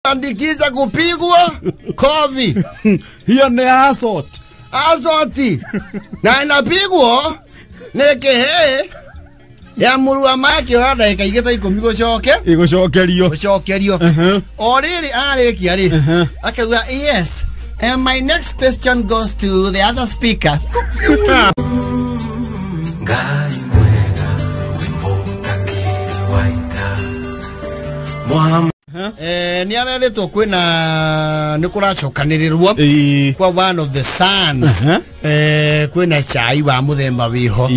Andikiza kupigwa kovi. Hiyo ni assault. Assault. Na inapigwa nekehe ya murua make wada ikaigeta ikomigo shoke. Igoshokerio. Shokerio. Oriri areki ari. Akawa yes. And my next question goes to the other speaker. Ngai mwega wimbo takiri waita. Ni areretwo kwina nikuracokaniririrwo kwa one of the sun kwina chai wa muthemba wiho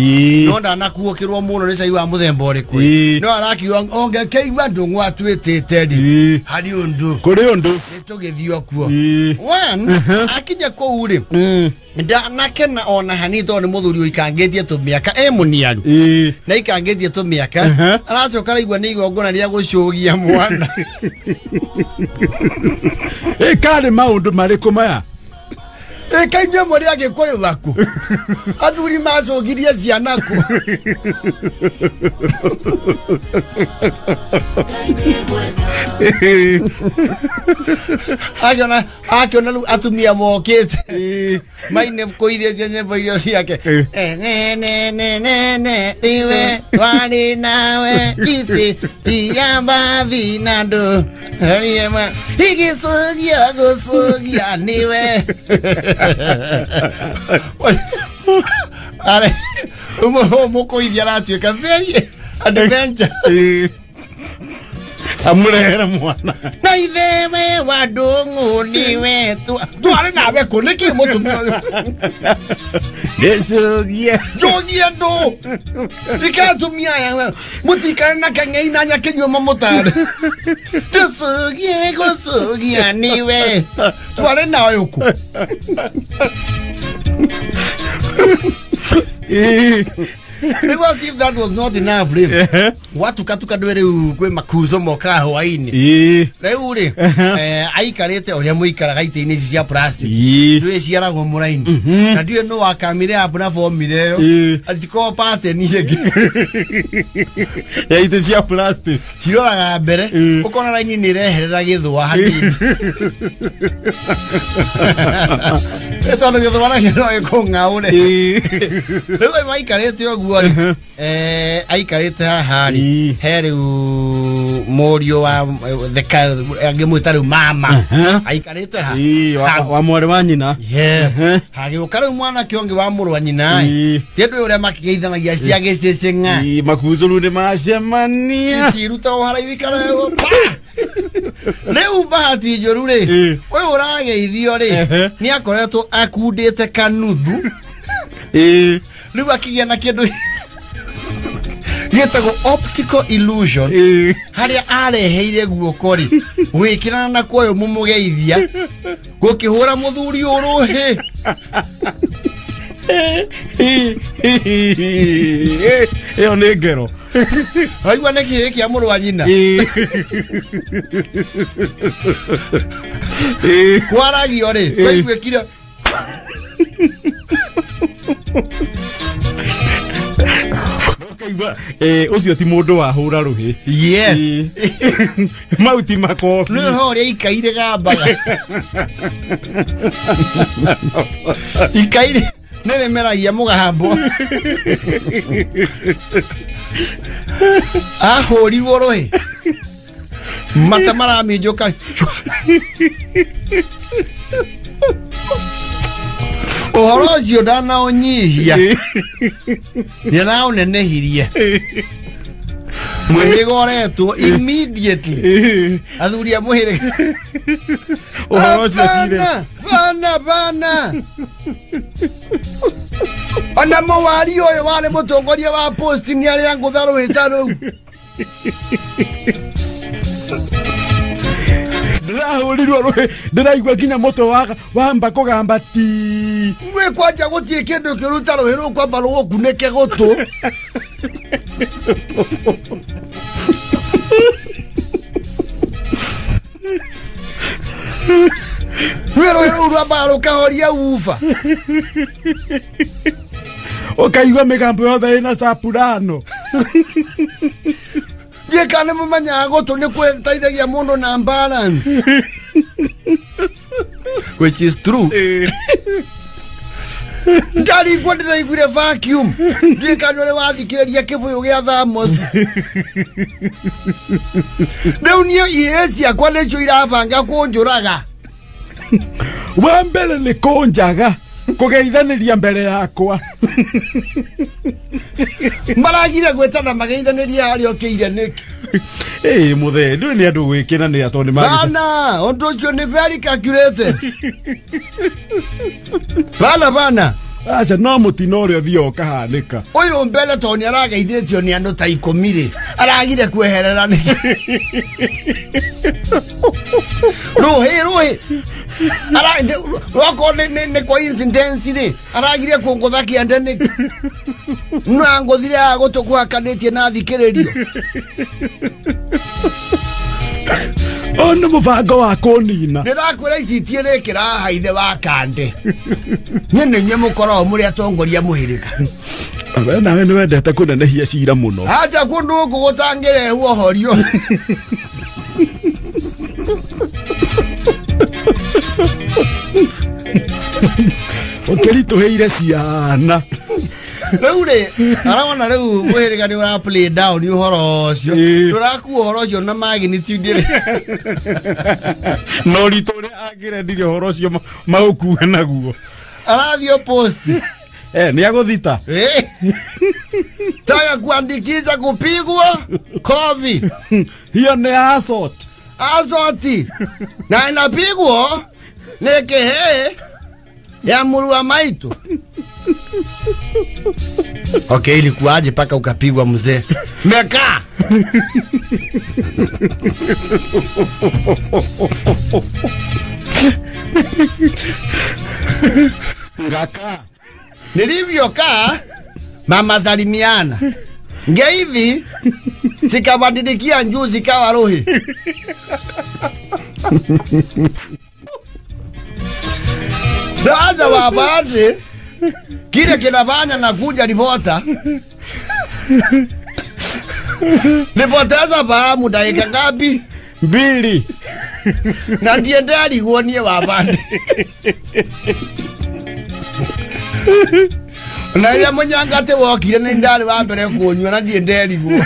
no ndanakuokirwo muno ni chai wa muthemba uriku no arakiwa onge keigwa ndungu atwitite ri hari undu kuri undu nitugithio kuo one akija ko uri ndanakena ona hanito ni muthuri uikangetie tumiaka muniaru na ikangetie tumiaka aracoka raigwa ni igongona ria gucugia mwana kare maundu mariko maya kainya muri agikoyo gaku athuri macogirie ciana ku akiona atumia mokete maine koithie nyembo irio ciake iwe twari nawe iti tiamba thinandu ariema igisugia gusugia niwe ale umukoithia aratuika very adventure amurehera mwana na itheme wadungu niwe twari nawe kuniki mutumia Gesugia jogia ndo ikatumia ya mutikana na kangeina nya kenyo mamotare tusugie gusugia niwe twari nawe uku It was if that was not enough really. Watu katuka dwere kwe makuzo moka Hawaii. Reu ri aikarete oria muikara gaite-ini cia plastic. Ndwe ciaragwo muraini. Na ndiwe no wakamire abuna formire yo. Atiko pate ni yegi. Ya ite cia plastic. Ciroraga mbere ukona raini ni reherera githwa hanini. Eso no githwa na githwa ikongaure. Reu maikarete oguo aikarete hahari heri morio wa theka angimwita mama aikarete ha wa mwari wa nyina yes hagi ukara mwana kiongi wa muru wa nyina ndio uria makigeithanagia ciage cicenga makuzuru ni macemania ciruta ohara wikara leo bahati njoru ri we urageithio ri ni akoretwo akundite kanuthu riu akigia na kindu yetago optical illusion haria areheire guokori wikirana na koyo mumugeithia gukihura muthuri uruhi iyo ni ngero aigua neki hiki ya muru wa nyina kwaragio ri kwaiguikire ucio ti mundu wa hura ruhi yes mauti makofi no hore ikaire gambaga ikaire nene meragia mugambo ahorirwo rohe mata maraminjuka ohoro cio ndana onyihia nina unenehirie mwigoretwo immediately athuria muhire ohoro cio cire bana ona mawari oyo wale mutongoria wa post ni aria ngutharu hitaru ndirahurirwo ruhi ndiraigua kinya moto wamba kugamba ti we kwanja gutie kindu kiruta ruhiru kwamba ruguneke gutu ruhiru rwamba rukahoria ufa ukaigua migambo yothe ina sapurano kana mumanya goto ne kwetaithagia mundu na balance. Which is true. Ndari kwendera igure vacuum. Ndikanore wathikireria kibuyu gia thamos. Ndeunio yesi akwa necho irabanga kunjuraga. Wa mbere ni kunjaga kugeithaniria mbere yakwa. Maragire gwetana mageithaniria ari okiire niki. Muthe ndu ni andu gwikina ni atoni magi. Bana, onto cho ni very calculated. Bana. Acha no mutino uri thio kahanika. Uyu mbele toni arageithitio ni andu ta 10 aragire kweherera niki. Ruhi. Wako ne coincidence ni aragire kungothakia ndene nwangothire agotokwakanĩtie na thikĩrĩrio. Ono mubango wa kunina ndirakwĩra ici itiĩrĩkĩra haithe wa kande nyene nyemũkorwo mũrĩ atongoria mũhĩrĩga. Nawe nĩ wendete kũnenehia cira mũno. Acha kũndũ gũkũ gũtangĩrehu ũhorio. Ũkĩritũhĩire ciana. Riu ri arawona riu mũhĩrĩga nĩ ũra play down ũhoro ũcio. Ndũrakuo ũhoro ũcio na magnitude ri. No ritũre angĩrendirie ũhoro ũcio maũkuue naguo. Arathio post. Ni agũthita. Taka kuandikisha kupigwa kovi. Hiyo ni assault. Assault. Na inapigwa nekehe ya murua maitu. Okay, ilikuwaje paka ukapigwa mzee? Meka. Ngaka. Nilivyokaa mama salimiana. Nge hivi sikabadilikia njuzi kawa rohi. Sasa wabade kile kinafanya na kuja ripota. Nipoteza fahamu dakika ngapi? 2. Na ndiye ndari guonie wabade. Na ile munyangate wokire ni ndari wa mbere kuonywa na ndiye ndari guo.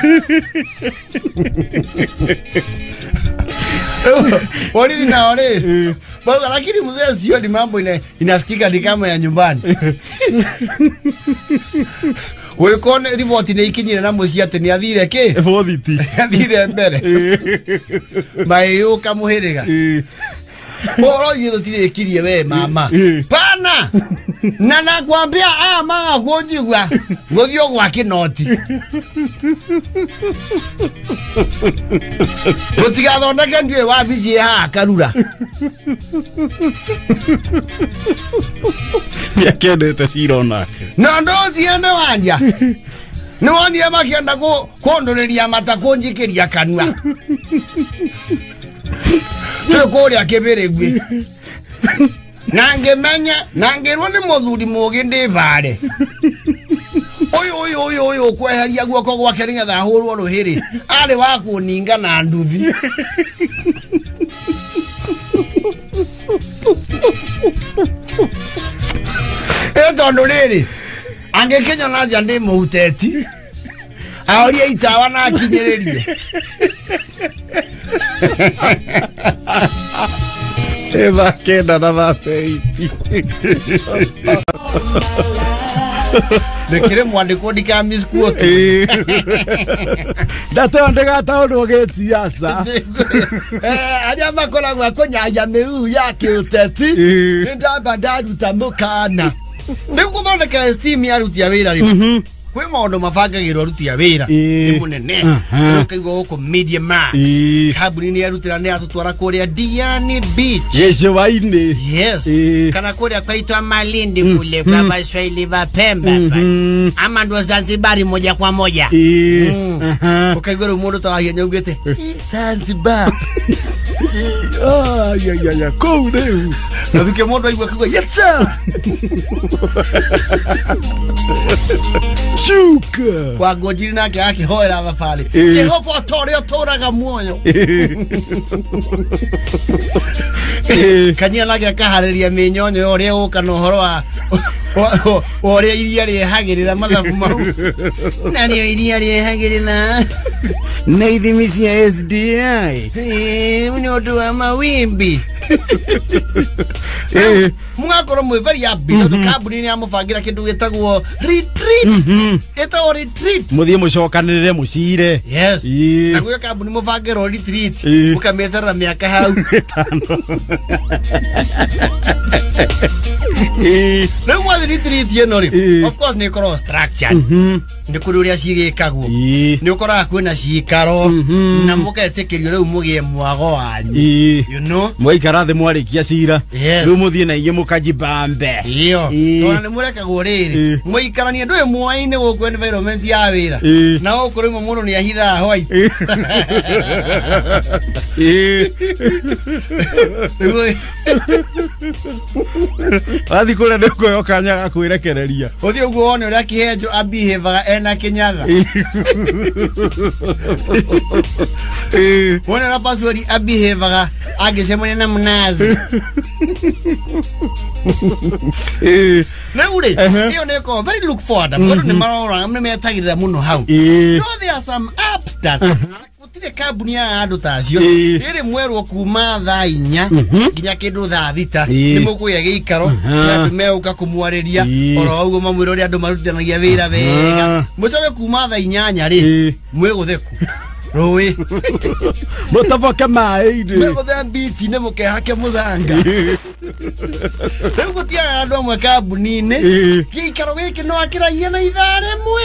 Wali na wale. Bado lakini mzee sio ni mambo inasikika ni kama ya nyumbani. Wewe kone report ni ikinyire na mucia ati ni athire ki? Bothiti. Athire mbere. Mayo kamuhiriga. Boro yido tire kirie we mama. Pana. Na nakwambia maga kunjigwa. Ngothio gwa kinoti. Gutigathondeke ndue wa bici ha karura. Yakendete cira onake. Na ndo tiende wanja. No wani amakienda kondoreria mata kunjikiria kanua. Tukuria kibirigwi. Nangemenya nangerwo ni muthuri mugi ndivare. Oyo kweheria guoko gwake nigetha ahurwo ruhiri ari wa kuninga na nduthi. Tondu riri angekenya na nja ndi muhuteti aoria itawa na akinyiririe. Eva kenda na vapeiti. Nekire mwandiko ndikamiskuo tu. Ndatondega taundu gĩciaca. Aria makoragwo kũnyanya mĩu ya kĩũteti nĩndamba ndaruta mũkana. Nĩgũthondeka esteem ya aruti a wĩra rĩ. Kwĩ maũndũ mabangagĩrwo aruti a wĩra nĩ mũnene ũkaigua gũkũ Media Max kambuni nĩ arutĩra nĩ atũtwara kũrĩa Diani Beach gĩcũa-inĩ. Yes kana kũrĩa kwaitwa Malindi kule kwa Waswahili wa Pemba ama ndo Zanzibar moja kwa moja. Ukaigua mũndũ ta wahia nyaugĩte Zanzibar ya kou rĩu na thuke mũndũ aigua kuga yes sir Chuka kwa ngojiri nake akihoera thabarĩ Jehova ũtore ũtũraga muoyo kanyia nake akaharĩria mĩnyonyo ũrĩa ũka na ũhoro wa ũrĩa iria rĩehagĩrĩra mathabu mau na nĩo iria rĩehagĩrĩra na ithimi cia SDI nĩ ũndũ wa mawimbi mũgakorwo mwĩ very happy tondũ kambuni nĩ amũbangĩra kĩndũ gĩtagwo retreat ĩtagwo retreat mũthiĩ mũcokanĩrĩre mũcire yes na gwĩ kambuni mũbangĩrwo retreat mũkamĩeterera mĩaka hau rĩu mwathi retreat ĩno rĩ of course nĩ ĩkoragwo structured nĩ kũrĩ ũrĩa cigĩkagwo nĩ ũkoraga kwĩna cikaro na mũgetĩkĩrio rĩu mũgĩe mwago wanyu you know mwaikara thĩ mwarĩkia cira rĩu mũthiĩ na inyuĩ mũkajibambe iyo tondũ nĩ mũrekagwo rĩrĩ mũikaranie ndũĩ muoya-inĩ gũkũ environment ya wĩra na gũkũ rĩmwe mũndũ nĩ ahithaga hwaiti wathiĩ kũrĩa nĩ kuoyo kanya ga kwĩrekereria ũthiĩ ũguo wone ũrĩa kĩhenjo abihevaga ena kĩnyatha wone ũrĩa password abihevaga angĩcemania na mnazi rĩu rĩ ĩyo nĩ ĩkoragwo very look forward tondũ nĩ marora nĩ metagĩrĩra mũno hau no there are some apps that gũtirĩ kambuni ya andũ tacio ĩrĩ mwerwo kuma thaa 4 nginya kĩndũ thaa 6 nĩ mũkũgĩa gĩikaro na andũ megũka kũmwarĩria oro ũguo mamwĩra ũrĩa andũ marutithanagia wĩra wega mũcoke kuma thaa 8 rĩ mwĩgũtheku rũĩ mũtoboke maĩ-inĩ mwĩgũthe mbici-inĩ mũkehake mũthanga rĩu gũtiaga andũ amwe kambuni-inĩ gĩikaro gĩkĩ no akĩragia na ithaa rĩmwe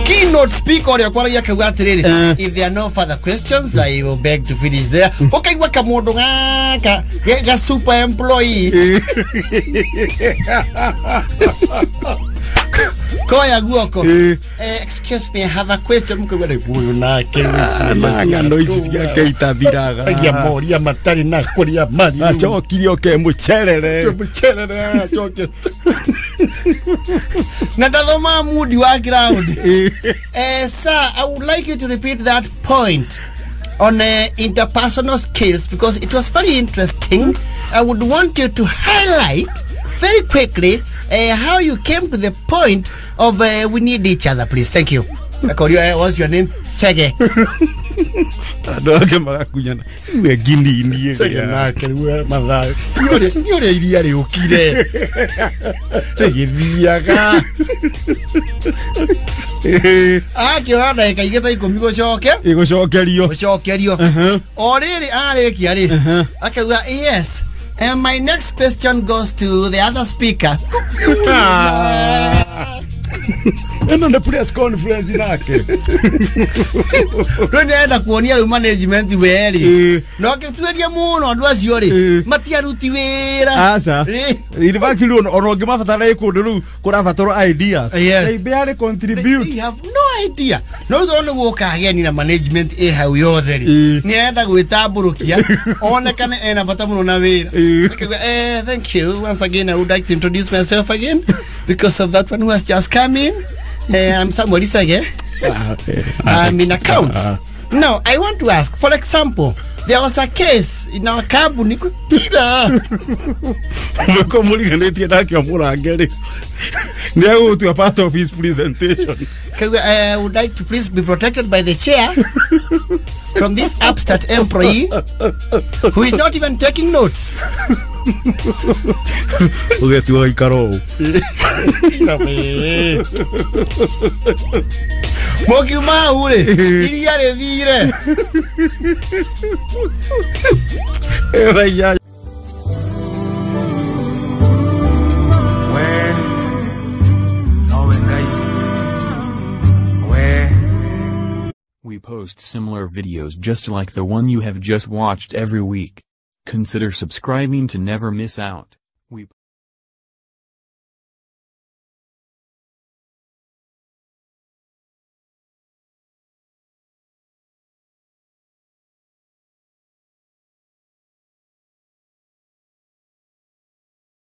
keynote speaker ũrĩa kwaragia akauga atĩrĩrĩ if there are no further questions I will beg to finish there ũkaigua kamũndũ gaka ga super employee koya guoko excuse me I have a question mukauga rĩ ũyũ nake ng'ano ici ciake itathiraga agia moria matarĩ na kũrĩa mari acokire oke mũcerere acoke na ndathoma mudi wa ground sir I would like you to repeat that point on interpersonal skills because it was very interesting. I would want you to highlight very quickly how you came to the point of we need each other, please. Thank you. What's your name? Sege. Adoke magakunyana. We gini ni. Sege na kewe madai. Yore iria ri ukire. Sege viaga. Kiwana ikaigeta ikomi gocoke. Igocokerio. Gocokerio. Oriri arekia ri. Akauga yes. And my next question goes to the other speaker. Eno the press conference nake. Rwenda kuonia ru management weri. No gĩtuĩria mũno andũ acio ri. Matiaruti wĩra. Asa. In fact ono ngĩmabatara ĩkũndũ rĩu kũrabatara ideas. They barely contribute. They have no idea. No zone gũka ageni na management hau yothe ri. Nĩenda gwĩtambũrũkia. Onekane ena bata mũno na wĩra. Thank you. Once again I would like to introduce myself again because of that one who has just come in. I'm Samuel Isage. I'm in accounts. Now, I want to ask, for example, there was a case in our company. Now to a part of his presentation. I would like to please be protected by the chair from this upstart employee who is not even taking notes. Ugetua ikaro. Mokiuma ule iria rethire. We post similar videos just like the one you have just watched every week. Consider subscribing to never miss out.